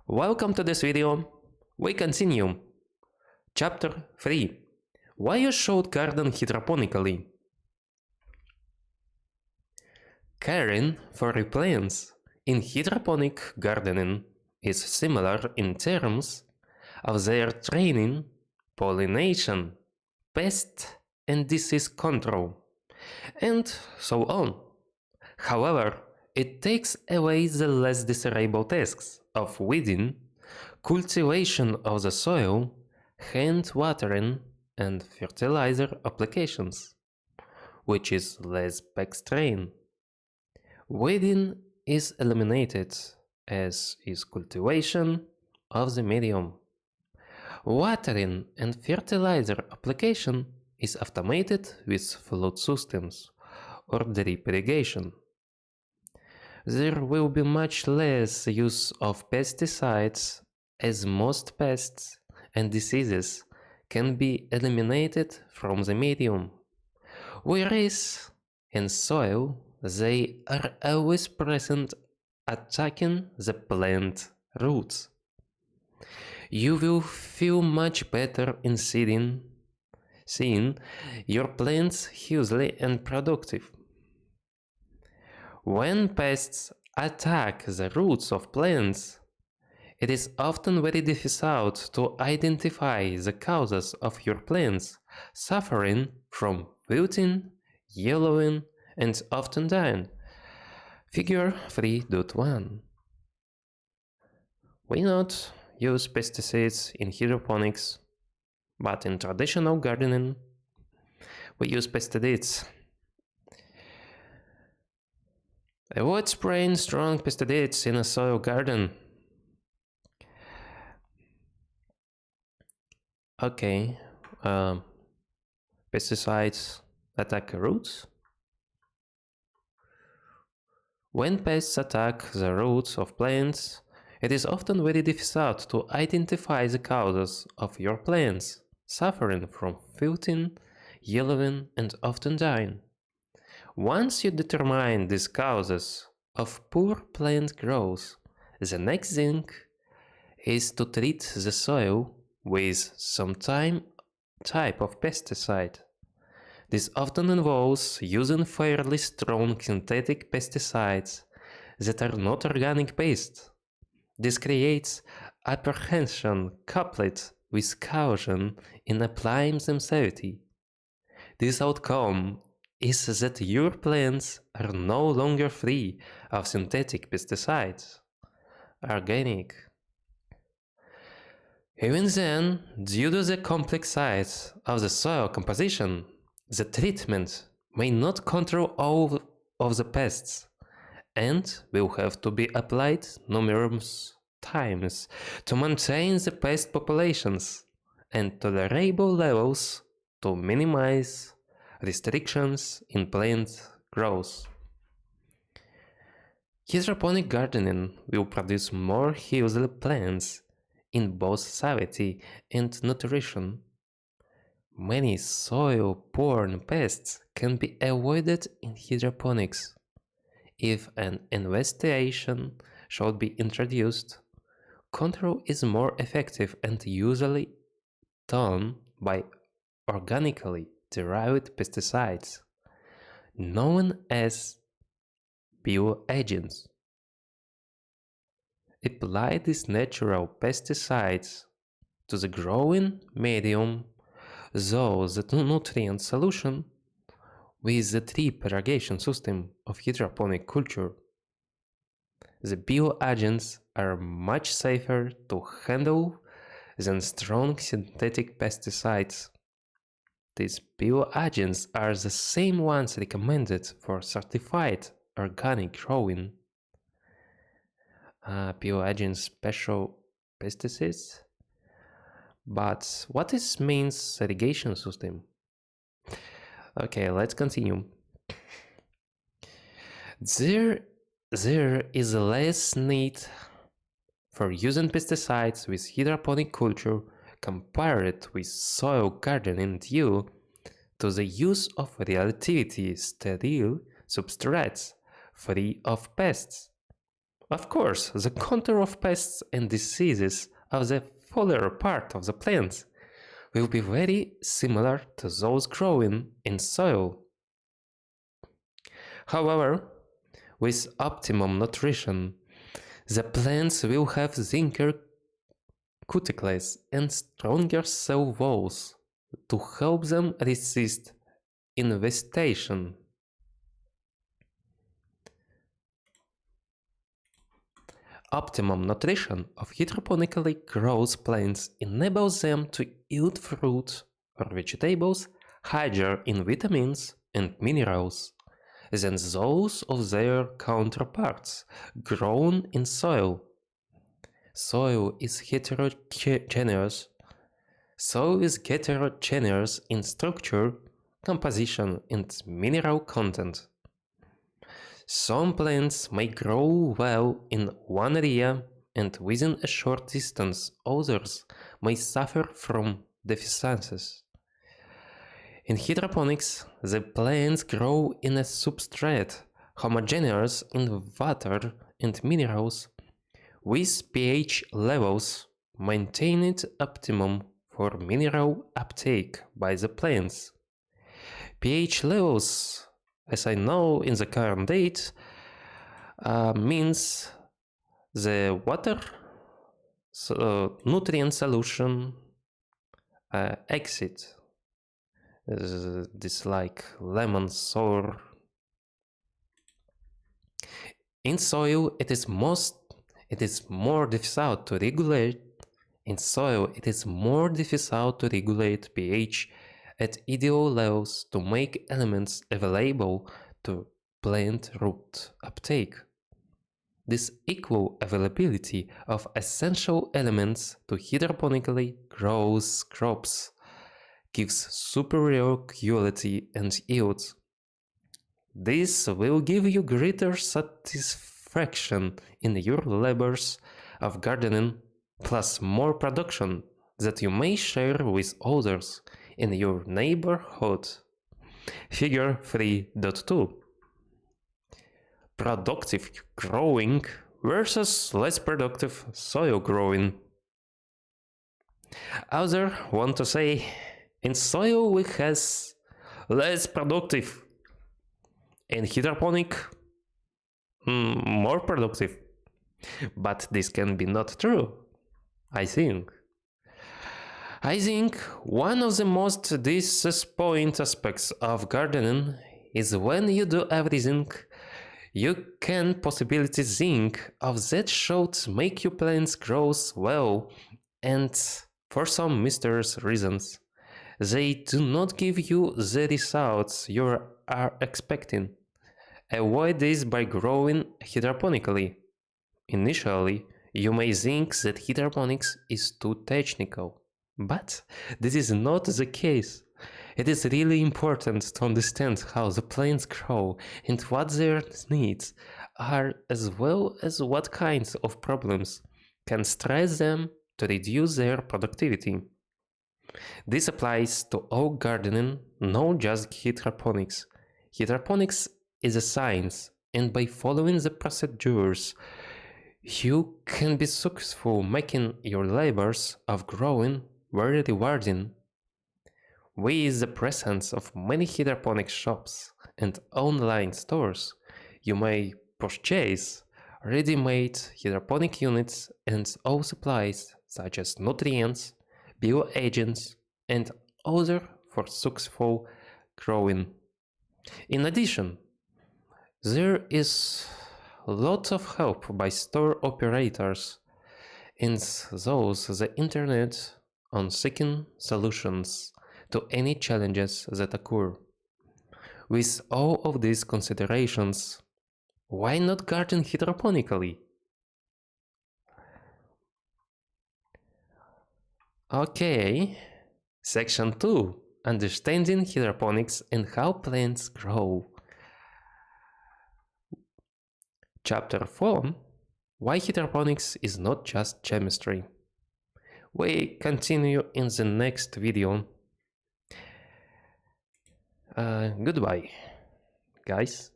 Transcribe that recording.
Welcome to this video. We continue. Chapter 3. Why you should garden hydroponically. Caring for plants in hydroponic gardening is similar in terms of their training, pollination, pest and disease control, and so on. However, it takes away the less desirable tasks of weeding, cultivation of the soil, hand watering, and fertilizer applications, which is less back strain. Weeding is eliminated, as is cultivation of the medium. Watering and fertilizer application is automated with flood systems or drip irrigation. There will be much less use of pesticides as most pests and diseases can be eliminated from the medium, whereas in soil they are always present, attacking the plant roots. You will feel much better in seeing your plants healthy and productive. When pests attack the roots of plants, it is often very difficult to identify the causes of your plants suffering from wilting, yellowing, and often dying. Figure 3.1. We not use pesticides in hydroponics, but in traditional gardening, we use pesticides. Avoid spraying strong pesticides in a soil garden. Okay, pesticides attack roots. When pests attack the roots of plants, it is often very difficult to identify the causes of your plants suffering from wilting, yellowing, and often dying. Once you determine these causes of poor plant growth, the next thing is to treat the soil with some type of pesticide. This often involves using fairly strong synthetic pesticides that are not organic based. This creates apprehension coupled with caution in applying them safety. This outcome is that your plants are no longer free of synthetic pesticides. Organic. Even then, due to the complex size of the soil composition, the treatment may not control all of the pests and will have to be applied numerous times to maintain the pest populations and tolerable levels to minimize restrictions in plant growth. Hydroponic gardening will produce more healthy plants in both safety and nutrition. Many soil-borne pests can be avoided in hydroponics. If an investigation should be introduced, control is more effective and usually done by organically derived pesticides, known as bioagents. Apply these natural pesticides to the growing medium, though the nutrient solution with the drip irrigation system of hydroponic culture. The bioagents are much safer to handle than strong synthetic pesticides. These bioagents are the same ones recommended for certified organic growing. Bioagents special pesticides. But what is means irrigation system? Okay, let's continue. There is less need for using pesticides with hydroponic culture compared with soil gardening due to the use of relatively sterile substrates free of pests. Of course, the control of pests and diseases of the foliar part of the plants will be very similar to those growing in soil. However, with optimum nutrition, the plants will have zincer cuticles and stronger cell walls to help them resist infestation. Optimum nutrition of hydroponically grown plants enables them to yield fruit or vegetables higher in vitamins and minerals than those of their counterparts grown in soil. Soil is heterogeneous. Soil is heterogeneous in structure, composition, and mineral content. Some plants may grow well in one area and within a short distance others may suffer from deficiencies. In hydroponics, the plants grow in a substrate homogeneous in water and minerals with pH levels maintained optimum for mineral uptake by the plants. pH levels, as I know in the current date, means the water nutrient solution exit. This like lemon sour. In soil, it is more difficult to regulate. In soil, it is more difficult to regulate pH at ideal levels to make elements available to plant root uptake. This equal availability of essential elements to hydroponically grow crops gives superior quality and yields. This will give you greater satisfaction in your labors of gardening, plus more production that you may share with others in your neighborhood. Figure 3.2. Productive growing versus less productive soil growing. Others want to say, in soil we has less productive, in hydroponic more productive. But this can be not true, I think. One of the most disappointing aspects of gardening is when you do everything you can possibly think of that should make your plants grow well, and for some mysterious reasons, they do not give you the results you are expecting. Avoid this by growing hydroponically. Initially, you may think that hydroponics is too technical, but this is not the case. It is really important to understand how the plants grow and what their needs are, as well as what kinds of problems can stress them to reduce their productivity. This applies to all gardening, not just hydroponics. Hydroponics is a science, and by following the procedures, you can be successful making your labors of growing very rewarding. With the presence of many hydroponic shops and online stores, you may purchase ready-made hydroponic units and all supplies such as nutrients, bioagents, and other for successful growing. In addition, there is a lot of help by store operators and those the internet on seeking solutions to any challenges that occur. With all of these considerations, why not garden hydroponically? Okay, section 2, understanding hydroponics and how plants grow. Chapter 4, why hydroponics is not just chemistry. We continue in the next video. Goodbye, guys.